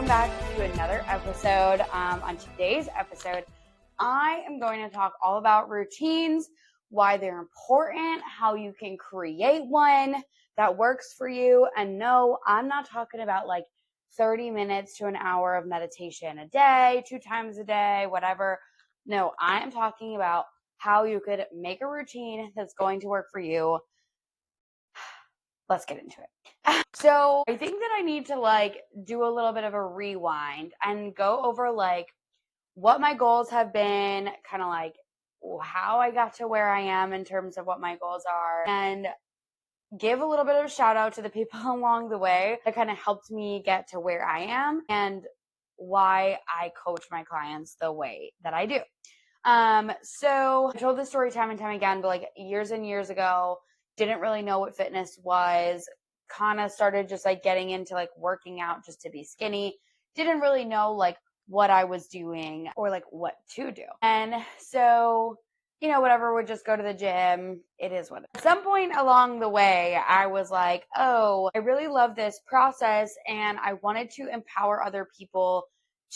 back to another episode. On today's episode, I am going to talk all about routines, why they're important, how you can create one that works for you. And no, I'm not talking about like 30 minutes to an hour of meditation a day, 2 times a day, whatever. No, I am talking about how you could make a routine that's going to work for you. Let's get into it. So I think that I need to do a little bit of a rewind and go over what my goals have been, kind of how I got to where I am in terms of what my goals are, and give a little bit of a shout out to the people along the way that kind of helped me get to where I am and why I coach my clients the way that I do. So I told this story time and time again, but years and years ago, didn't really know what fitness was, kind of started just getting into working out just to be skinny. Didn't really know what I was doing or what to do. And so, whatever, would just go to the gym. It is what it is. At some point along the way, I was like, oh, I really love this process and I wanted to empower other people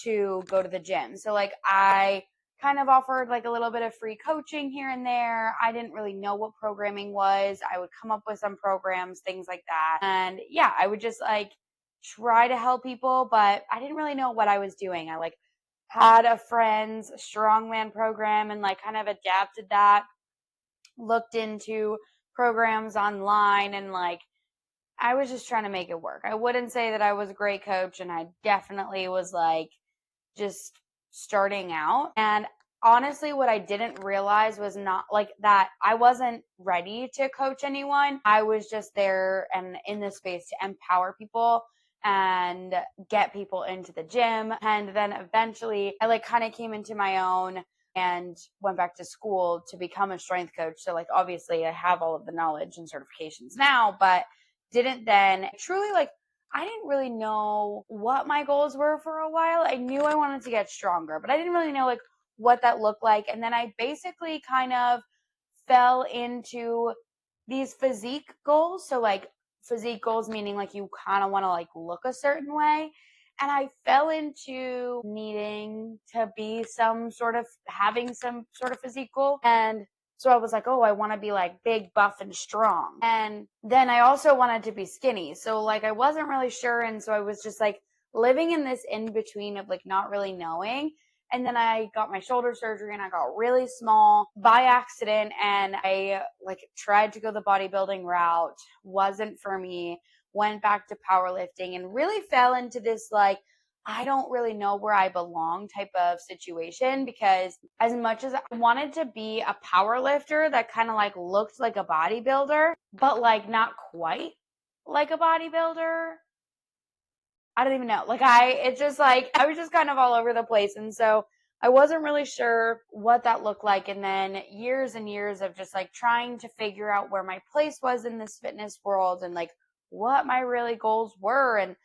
to go to the gym. So I kind of offered a little bit of free coaching here and there. I didn't really know what programming was. I would come up with some programs, things like that. And yeah, I would just try to help people, but I didn't really know what I was doing. I had a friend's strongman program and kind of adapted that, looked into programs online, and I was just trying to make it work. I wouldn't say that I was a great coach, and I definitely was just starting out. And honestly, what I didn't realize was not that I wasn't ready to coach anyone. I was just there and in this space to empower people and get people into the gym. And then eventually I kind of came into my own and went back to school to become a strength coach. So obviously I have all of the knowledge and certifications now, but didn't then truly I didn't really know what my goals were for a while. I knew I wanted to get stronger, but I didn't really know what that looked like. And then I basically kind of fell into these physique goals. So physique goals meaning you kind of want to look a certain way. And I fell into needing to be having some sort of physique goal. And so I was like, oh, I want to be big, buff, and strong. And then I also wanted to be skinny. So I wasn't really sure. And so I was just living in this in between of not really knowing. And then I got my shoulder surgery and I got really small by accident. And I tried to go the bodybuilding route. Wasn't for me. Went back to powerlifting and really fell into this I don't really know where I belong type of situation, because as much as I wanted to be a power lifter that kind of looked like a bodybuilder, but not quite like a bodybuilder. I don't even know. I was just kind of all over the place. And so I wasn't really sure what that looked like. And then years and years of just trying to figure out where my place was in this fitness world and what my really goals were. And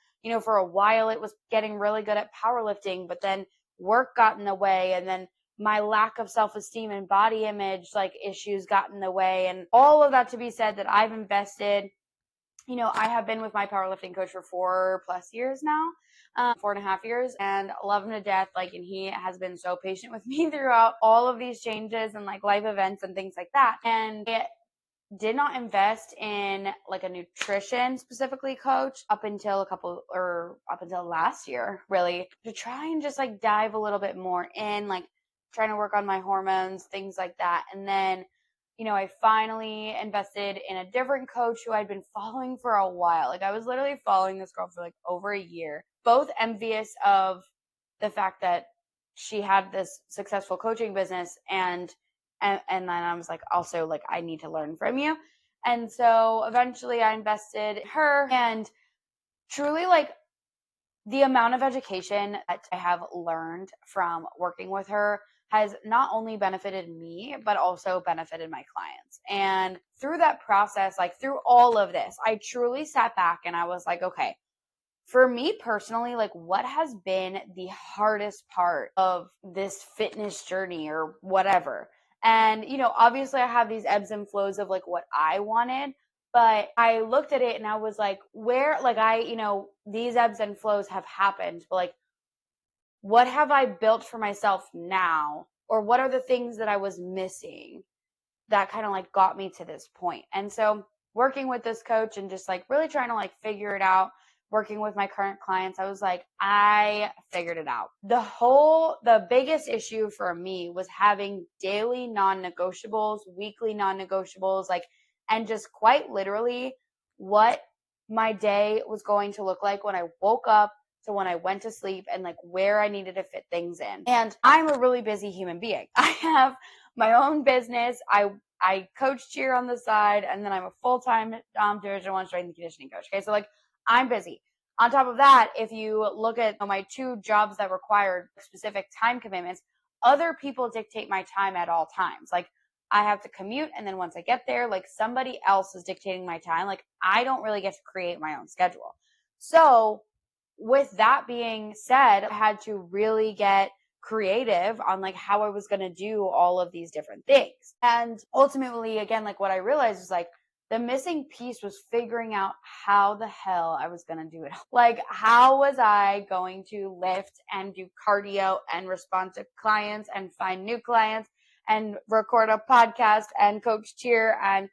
for a while it was getting really good at powerlifting, but then work got in the way, and then my lack of self-esteem and body image issues got in the way. And all of that to be said, that I've invested, I have been with my powerlifting coach for 4+ years now, 4.5 years, and love him to death. And he has been so patient with me throughout all of these changes and life events and things like that. And it did not invest in a nutrition specifically coach up until last year, really, to try and just dive a little bit more in, trying to work on my hormones, things like that. And then, I finally invested in a different coach who I'd been following for a while. I was literally following this girl for over a year, both envious of the fact that she had this successful coaching business, and then I was also I need to learn from you. And so eventually I invested in her, and truly the amount of education that I have learned from working with her has not only benefited me, but also benefited my clients. And through that process, through all of this, I truly sat back and I was okay, for me personally, what has been the hardest part of this fitness journey or whatever? And, obviously I have these ebbs and flows of what I wanted, But I looked at it and I was like, where, like, these ebbs and flows have happened, but like, what have I built for myself now? Or what are the things that I was missing that kind of like got me to this point? And so working with this coach and just like really trying to like figure it out, working with my current clients, I was like, I figured it out. The biggest issue for me was having daily non-negotiables, weekly non-negotiables, like, and just quite literally what my day was going to look like when I woke up to when I went to sleep, and like where I needed to fit things in. And I'm a really busy human being. I have my own business. I coach cheer on the side, and then I'm a full-time Division I strength and conditioning coach. Okay, so like I'm busy. On top of that, if you look at my two jobs that required specific time commitments, other people dictate my time at all times. Like I have to commute, and then once I get there, like somebody else is dictating my time. Like I don't really get to create my own schedule. So with that being said, I had to really get creative on like how I was going to do all of these different things. And ultimately, again, like what I realized is like the missing piece was figuring out how the hell I was going to do it. Like, how was I going to lift and do cardio and respond to clients and find new clients and record a podcast and coach cheer and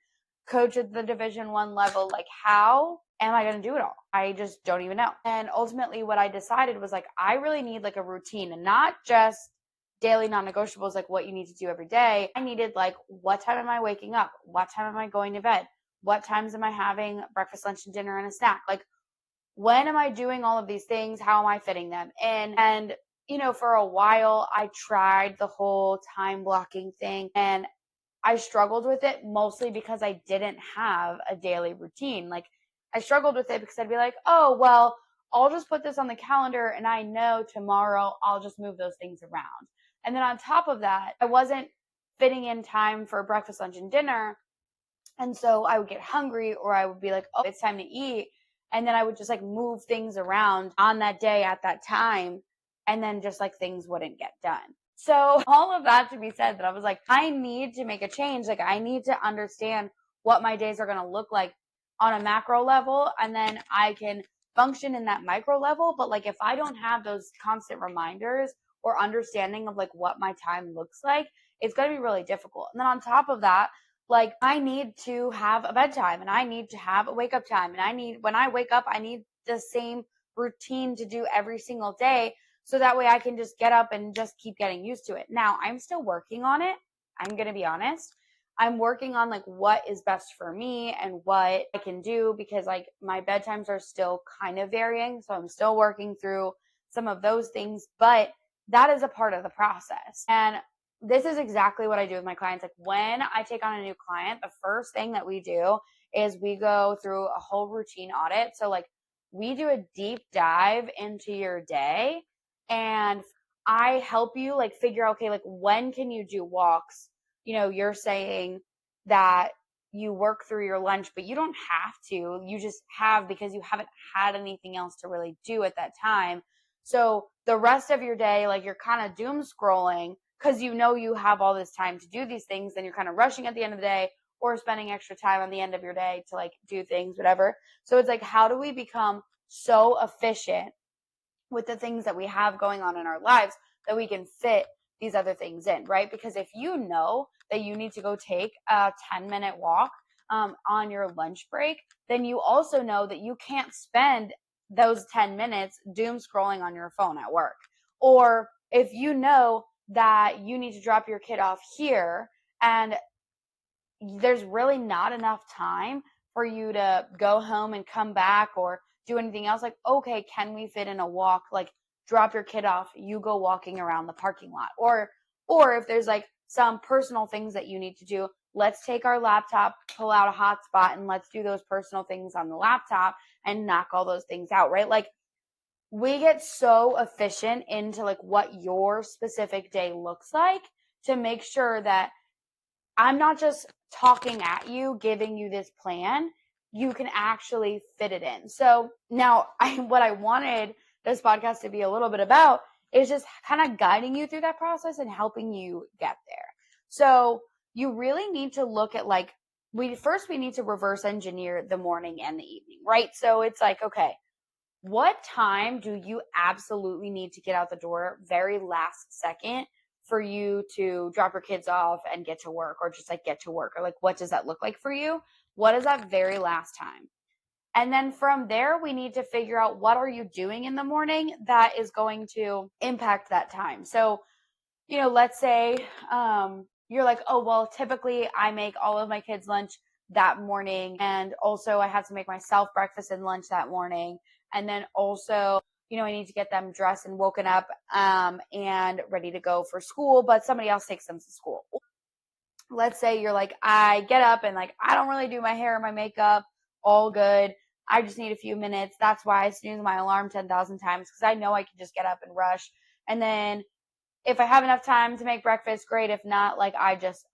coach at the Division I level? Like, how am I going to do it all? I just don't even know. And ultimately what I decided was like, I really need like a routine, and not just daily non-negotiables, like what you need to do every day. I needed like, what time am I waking up? What time am I going to bed? What times am I having breakfast, lunch, and dinner and a snack? Like, when am I doing all of these things? How am I fitting them in? And, for a while I tried the whole time blocking thing, and I struggled with it mostly because I didn't have a daily routine. Like I struggled with it because I'd be like, oh, well, I'll just put this on the calendar and I know tomorrow I'll just move those things around. And then on top of that, I wasn't fitting in time for breakfast, lunch, and dinner. And so I would get hungry, or I would be like, oh, it's time to eat. And then I would just like move things around on that day at that time. And then just like things wouldn't get done. So all of that to be said, that I was like, I need to make a change. Like I need to understand what my days are going to look like on a macro level. And then I can function in that micro level. But like, if I don't have those constant reminders or understanding of like what my time looks like, it's going to be really difficult. And then on top of that, like I need to have a bedtime, and I need to have a wake up time. And when I wake up, I need the same routine to do every single day. So that way I can just get up and just keep getting used to it. Now I'm still working on it. I'm going to be honest. I'm working on like what is best for me and what I can do, because like my bedtimes are still kind of varying. So I'm still working through some of those things, but that is a part of the process. And this is exactly what I do with my clients. Like when I take on a new client, the first thing that we do is we go through a whole routine audit. So like we do a deep dive into your day, and I help you like figure out, okay, like when can you do walks? You're saying that you work through your lunch, but you don't have to. You just have, because you haven't had anything else to really do at that time. So the rest of your day, like you're kind of doom scrolling because you have all this time to do these things, then you're kind of rushing at the end of the day or spending extra time on the end of your day to like do things, whatever. So it's like, how do we become so efficient with the things that we have going on in our lives that we can fit these other things in, right? Because if you know that you need to go take a 10-minute walk on your lunch break, then you also know that you can't spend those 10 minutes doom scrolling on your phone at work. Or if you know that you need to drop your kid off here and there's really not enough time for you to go home and come back or do anything else, like, okay, can we fit in a walk? Like drop your kid off, you go walking around the parking lot. Or if there's like some personal things that you need to do, let's take our laptop, pull out a hotspot, and let's do those personal things on the laptop and knock all those things out, right? Like we get so efficient into like what your specific day looks like to make sure that I'm not just talking at you, giving you this plan. You can actually fit it in. So now what I wanted this podcast to be a little bit about is just kind of guiding you through that process and helping you get there. So you really need to look at like we need to reverse engineer the morning and the evening, right? So it's like, okay, what time do you absolutely need to get out the door very last second for you to drop your kids off and get to work, or just like get to work, or like what does that look like for you? What is that very last time? And then from there, we need to figure out what are you doing in the morning that is going to impact that time. So, let's say you're like, oh, well, typically I make all of my kids' lunch that morning. And also I have to make myself breakfast and lunch that morning. And then also, I need to get them dressed and woken up and ready to go for school, but somebody else takes them to school. Let's say you're like, I get up and like, I don't really do my hair or my makeup, all good. I just need a few minutes. That's why I snooze my alarm 10,000 times, because I know I can just get up and rush. And then if I have enough time to make breakfast, great. If not, like I just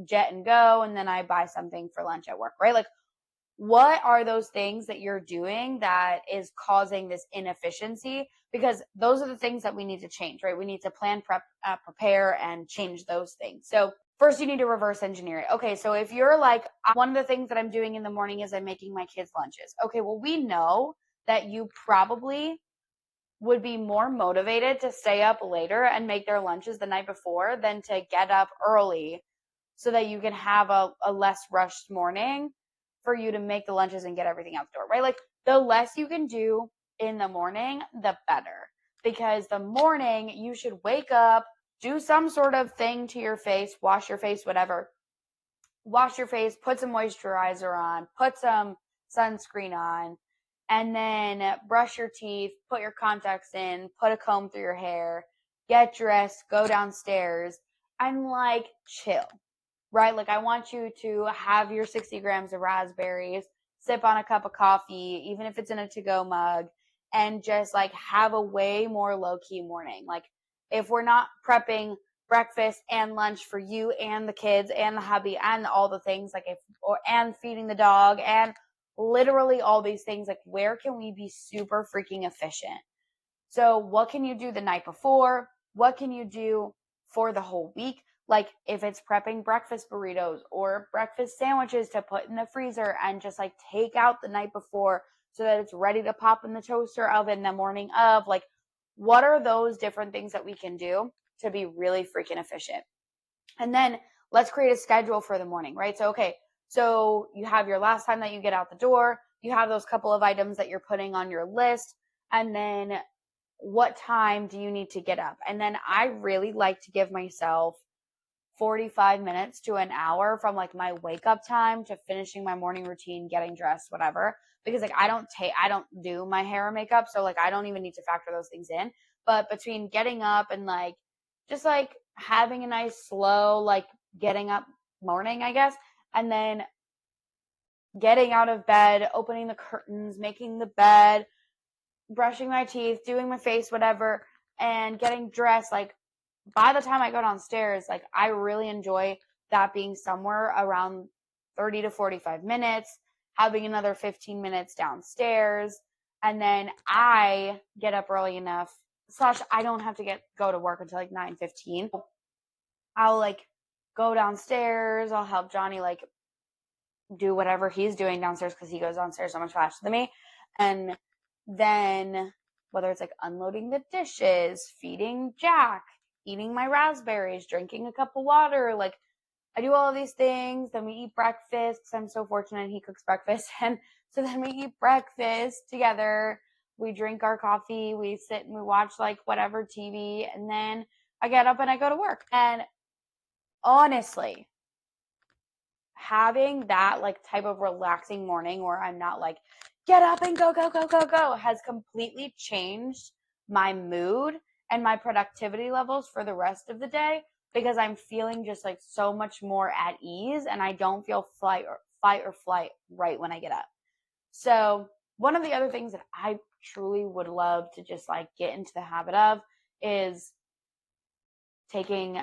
jet and go, and then I buy something for lunch at work, right? Like, what are those things that you're doing that is causing this inefficiency? Because those are the things that we need to change, right? We need to plan, prepare, and change those things. So first you need to reverse engineer it. Okay, so if you're like, one of the things that I'm doing in the morning is I'm making my kids lunches. Okay, well, we know that you probably would be more motivated to stay up later and make their lunches the night before than to get up early so that you can have a less rushed morning for you to make the lunches and get everything out the door, right? Like, the less you can do in the morning, the better. Because the morning, you should wake up, do some sort of thing to your face, wash your face, whatever. Wash your face, put some moisturizer on, put some sunscreen on, and then brush your teeth, put your contacts in, put a comb through your hair, get dressed, go downstairs, and like chill, right? Like, I want you to have your 60 grams of raspberries, sip on a cup of coffee, even if it's in a to-go mug, and just like have a way more low-key morning. Like, if we're not prepping breakfast and lunch for you and the kids and the hubby and all the things, like and feeding the dog and literally all these things, like, where can we be super freaking efficient? So what can you do the night before? What can you do for the whole week? Like, if it's prepping breakfast burritos or breakfast sandwiches to put in the freezer and just like take out the night before so that it's ready to pop in the toaster oven the morning of, like, what are those different things that we can do to be really freaking efficient? And then let's create a schedule for the morning, right? So, okay, so you have your last time that you get out the door, you have those couple of items that you're putting on your list, and then what time do you need to get up? And then I really like to give myself 45 minutes to an hour from like my wake up time to finishing my morning routine, getting dressed, whatever. Because like I don't do my hair or makeup. So like I don't even need to factor those things in. But between getting up and like just like having a nice slow, like getting up morning, I guess, and then getting out of bed, opening the curtains, making the bed, brushing my teeth, doing my face, whatever, and getting dressed, like by the time I go downstairs, like I really enjoy that being somewhere around 30 to 45 minutes, having another 15 minutes downstairs, and then I get up early enough / I don't have to go to work until like 9:15. I'll like go downstairs, I'll help Johnny like do whatever he's doing downstairs because he goes downstairs so much faster than me. And then whether it's like unloading the dishes, feeding Jack, eating my raspberries, drinking a cup of water, like I do all of these things. Then we eat breakfast. I'm so fortunate he cooks breakfast. And so then we eat breakfast together. We drink our coffee. We sit and we watch like whatever TV. And then I get up and I go to work. And honestly, having that like type of relaxing morning where I'm not like, get up and go, go, go, go, go, has completely changed my mood and my productivity levels for the rest of the day, because I'm feeling just like so much more at ease and I don't feel fight or flight right when I get up. So one of the other things that I truly would love to just like get into the habit of is taking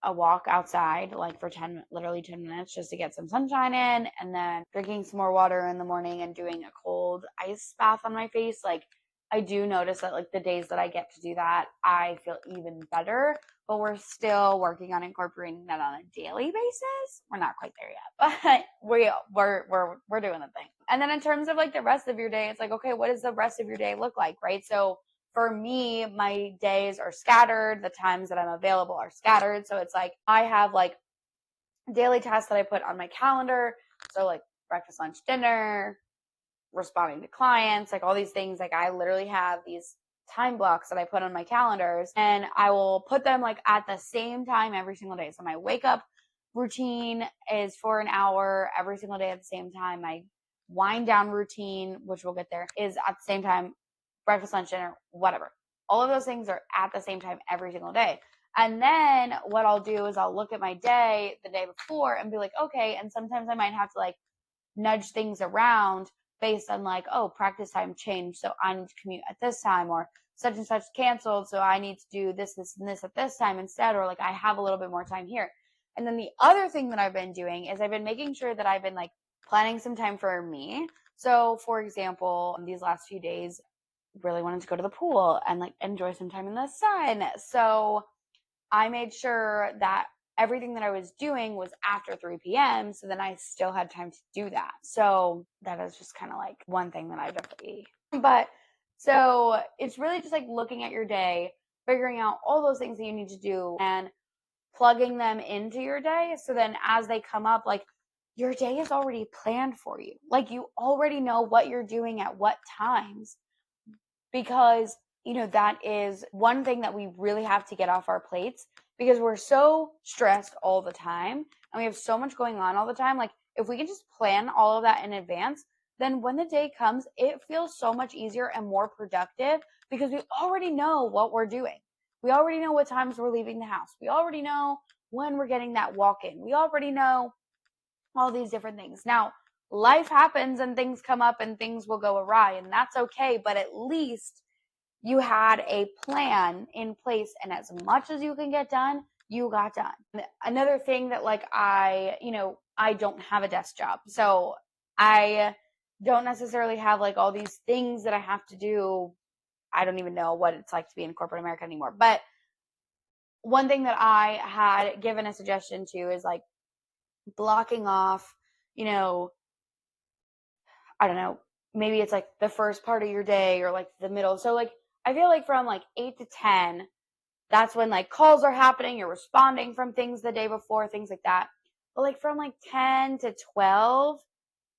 a walk outside, like for literally 10 minutes just to get some sunshine in, and then drinking some more water in the morning and doing a cold ice bath on my face. Like, I do notice that like the days that I get to do that, I feel even better, but we're still working on incorporating that on a daily basis. We're not quite there yet, but we're doing the thing. And then in terms of like the rest of your day, it's like, okay, what does the rest of your day look like, right? So for me, my days are scattered. The times that I'm available are scattered. So it's like I have like daily tasks that I put on my calendar. So like breakfast, lunch, dinner, responding to clients, like all these things. Like I literally have these time blocks that I put on my calendars, and I will put them like at the same time every single day. So my wake up routine is for an hour every single day at the same time. My wind down routine, which we'll get there, is at the same time. Breakfast, lunch, dinner, whatever. All of those things are at the same time every single day. And then what I'll do is I'll look at my day the day before and be like, okay, and sometimes I might have to like nudge things around based on like, oh, practice time changed, so I need to commute at this time, or such and such canceled, so I need to do this, this, and this at this time instead, or like I have a little bit more time here. And then the other thing that I've been doing is I've been making sure that I've been like planning some time for me. So for example, these last few days, really wanted to go to the pool and like enjoy some time in the sun. So I made sure that everything that I was doing was after 3 p.m. So then I still had time to do that. So that is just kind of like one thing that I definitely, but so it's really just like looking at your day, figuring out all those things that you need to do and plugging them into your day. So then as they come up, like your day is already planned for you. Like you already know what you're doing at what times, because that is one thing that we really have to get off our plates, because we're so stressed all the time and we have so much going on all the time. Like if we can just plan all of that in advance, then when the day comes, it feels so much easier and more productive, because we already know what we're doing. We already know what times we're leaving the house. We already know when we're getting that walk in. We already know all these different things. Now, life happens and things come up and things will go awry, and that's okay, but at least you had a plan in place, and as much as you can get done, you got done. Another thing that like I don't have a desk job, so I don't necessarily have like all these things that I have to do. I don't even know what it's like to be in corporate America anymore. But one thing that I had given a suggestion to is like blocking off, I don't know, maybe it's like the first part of your day or like the middle. So like I feel like from like 8 to 10, that's when like calls are happening, you're responding from things the day before, things like that. But like from like 10 to 12,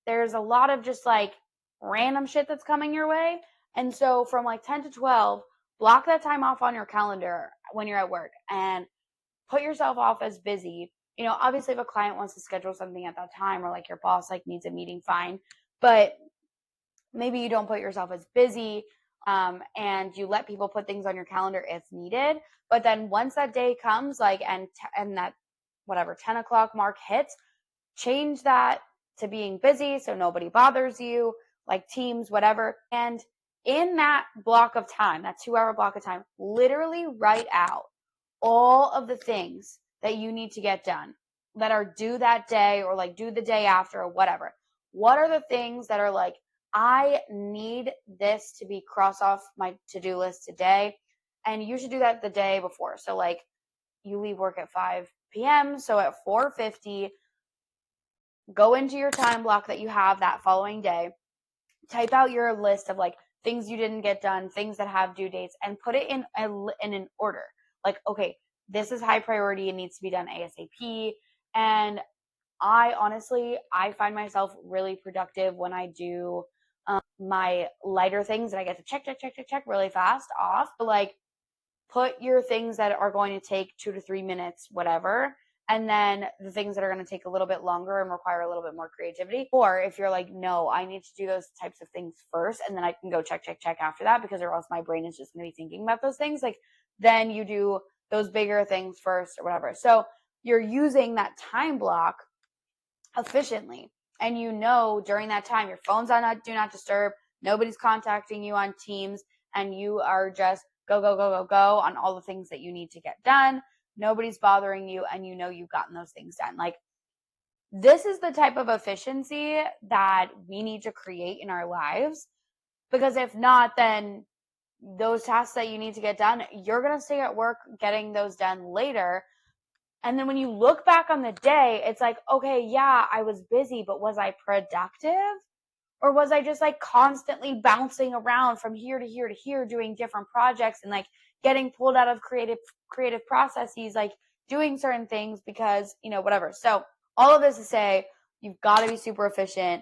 there's a lot of just like random shit that's coming your way. And so from like 10 to 12, block that time off on your calendar when you're at work and put yourself off as busy. Obviously if a client wants to schedule something at that time, or like your boss like needs a meeting, fine. But maybe you don't put yourself as busy, and you let people put things on your calendar if needed. But then once that day comes, like, and that whatever 10 o'clock mark hits, change that to being busy so nobody bothers you, like Teams, whatever. And in that block of time, that 2 hour block of time, literally write out all of the things that you need to get done that are due that day, or like due the day after, or whatever. What are the things that are like, I need this to be crossed off my to-do list today? And you should do that the day before. So like you leave work at 5 p.m. So at 4:50, go into your time block that you have that following day, type out your list of like things you didn't get done, things that have due dates, and put it in an order. Like, okay, this is high priority. It needs to be done ASAP. And I find myself really productive when I do my lighter things that I get to check really fast off. But like, put your things that are going to take 2 to 3 minutes, whatever. And then the things that are going to take a little bit longer and require a little bit more creativity. Or if you're like, no, I need to do those types of things first, and then I can go check after that, because or else my brain is just going to be thinking about those things. Like, then you do those bigger things first or whatever. So you're using that time block efficiently. And during that time, your phone's on do not disturb. Nobody's contacting you on Teams, and you are just go on all the things that you need to get done. Nobody's bothering you, and you've gotten those things done. Like, this is the type of efficiency that we need to create in our lives, because if not, then those tasks that you need to get done, you're going to stay at work getting those done later. And then when you look back on the day, it's like, okay, yeah, I was busy, but was I productive? Or was I just like constantly bouncing around from here to here to here doing different projects and like getting pulled out of creative processes, like doing certain things because, whatever. So all of this to say, you've got to be super efficient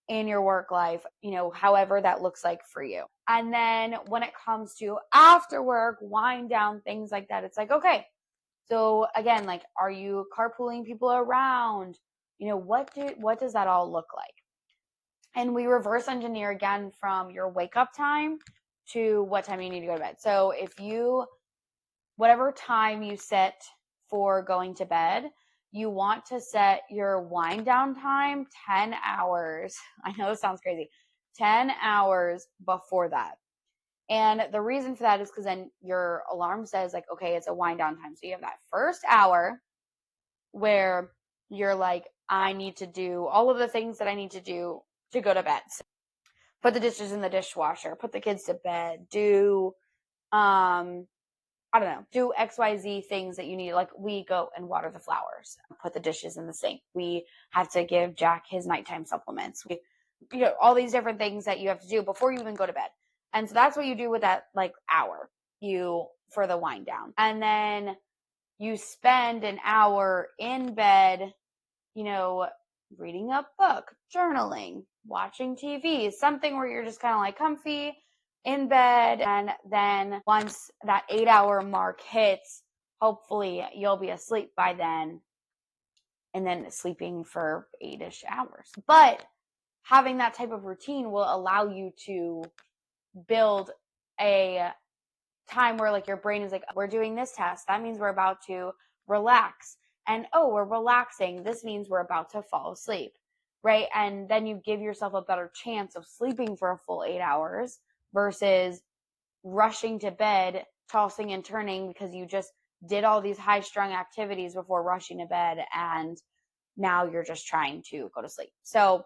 in your work life, however that looks like for you. And then when it comes to after work, wind down, things like that, it's like, okay, so again, like, are you carpooling people around? What does that all look like? And we reverse engineer again from your wake up time to what time you need to go to bed. So whatever time you set for going to bed, you want to set your wind down time 10 hours. I know this sounds crazy. 10 hours before that. And the reason for that is because then your alarm says like, okay, it's a wind down time. So you have that first hour where you're like, I need to do all of the things that I need to do to go to bed. So put the dishes in the dishwasher, put the kids to bed, do, do XYZ things that you need. Like we go and water the flowers, put the dishes in the sink. We have to give Jack his nighttime supplements. All these different things that you have to do before you even go to bed. And so that's what you do with that like hour for the wind down. And then you spend an hour in bed, reading a book, journaling, watching TV, something where you're just kind of like comfy in bed. And then once that 8-hour mark hits, hopefully you'll be asleep by then and then sleeping for 8-ish hours. But having that type of routine will allow you to build a time where like your brain is like, we're doing this task. That means we're about to relax. And we're relaxing. This means we're about to fall asleep, right? And then you give yourself a better chance of sleeping for a full 8 hours versus rushing to bed, tossing and turning because you just did all these high strung activities before rushing to bed. And now you're just trying to go to sleep. So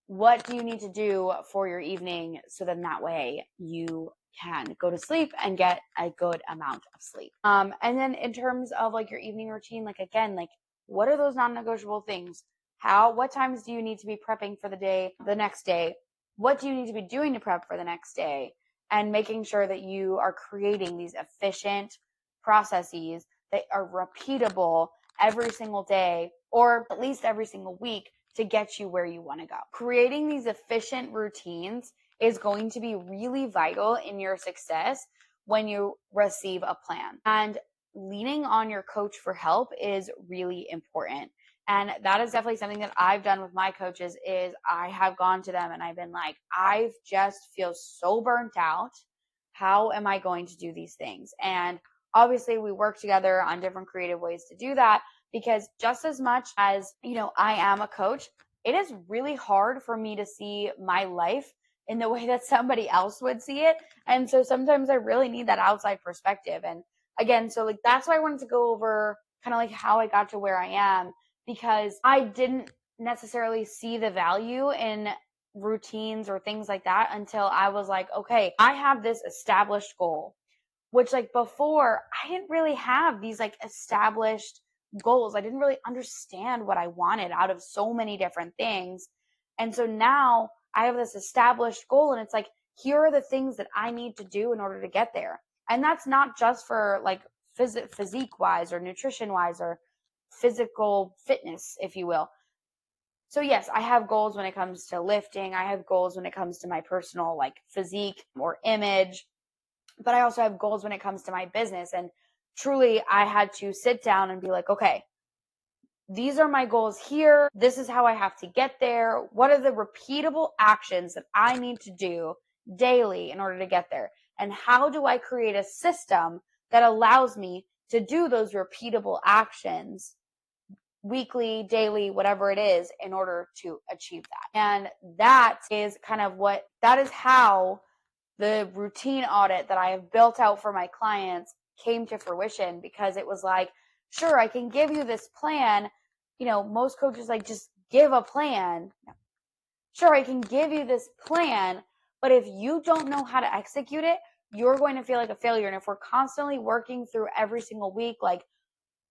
what do you need to do for your evening so then that way you can go to sleep and get a good amount of sleep? And then in terms of like your evening routine, like again, like what are those non-negotiable things? What times do you need to be prepping for the next day? What do you need to be doing to prep for the next day? And making sure that you are creating these efficient processes that are repeatable every single day or at least every single week to get you where you want to go. Creating these efficient routines is going to be really vital in your success when you receive a plan. And leaning on your coach for help is really important. And that is definitely something that I've done with my coaches is I have gone to them and I've been like, I just feel so burnt out. How am I going to do these things? And obviously we work together on different creative ways to do that because just as much as, I am a coach, it is really hard for me to see my life in the way that somebody else would see it. And so sometimes I really need that outside perspective. And again, so like that's why I wanted to go over kind of like how I got to where I am, because I didn't necessarily see the value in routines or things like that until I was like, okay, I have this established goal, which like before I didn't really have these like established goals. I didn't really understand what I wanted out of so many different things. And so now I have this established goal and it's like, here are the things that I need to do in order to get there. And that's not just for like physique wise or nutrition wise or physical fitness, if you will. So yes, I have goals when it comes to lifting. I have goals when it comes to my personal like physique or image, but I also have goals when it comes to my business. And truly I had to sit down and be like, okay, these are my goals here. This is how I have to get there. What are the repeatable actions that I need to do daily in order to get there? And how do I create a system that allows me to do those repeatable actions weekly, daily, whatever it is in order to achieve that? And that is how the routine audit that I have built out for my clients came to fruition, because it was like, sure, I can give you this plan. Most coaches like just give a plan. Sure, I can give you this plan, but if you don't know how to execute it, you're going to feel like a failure. And if we're constantly working through every single week, like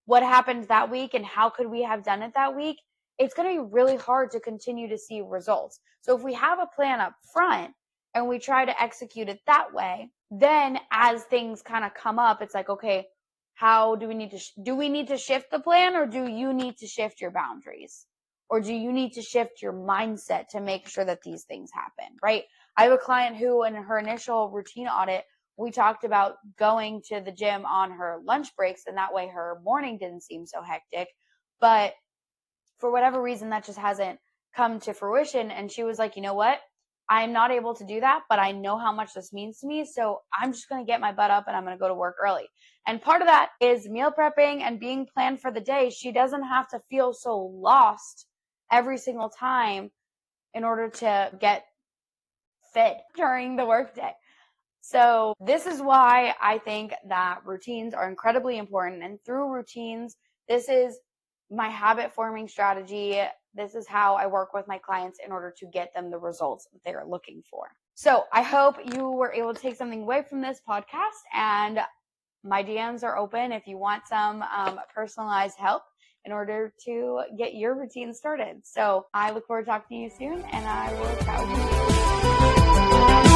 what happened that week and how could we have done it that week, it's going to be really hard to continue to see results. So if we have a plan up front and we try to execute it that way, then as things kind of come up, it's like, okay, how do we need to shift the plan, or do you need to shift your boundaries? Or do you need to shift your mindset to make sure that these things happen, right? I have a client who in her initial routine audit, we talked about going to the gym on her lunch breaks, and that way her morning didn't seem so hectic. But for whatever reason, that just hasn't come to fruition. And she was like, you know what? I'm not able to do that, but I know how much this means to me. So I'm just going to get my butt up and I'm going to go to work early. And part of that is meal prepping and being planned for the day. She doesn't have to feel so lost every single time in order to get fit during the workday. So this is why I think that routines are incredibly important. And through routines, this is my habit forming strategy. This is how I work with my clients in order to get them the results that they're looking for. So I hope you were able to take something away from this podcast, and my DMs are open if you want some personalized help in order to get your routine started. So I look forward to talking to you soon, and I will chat with you.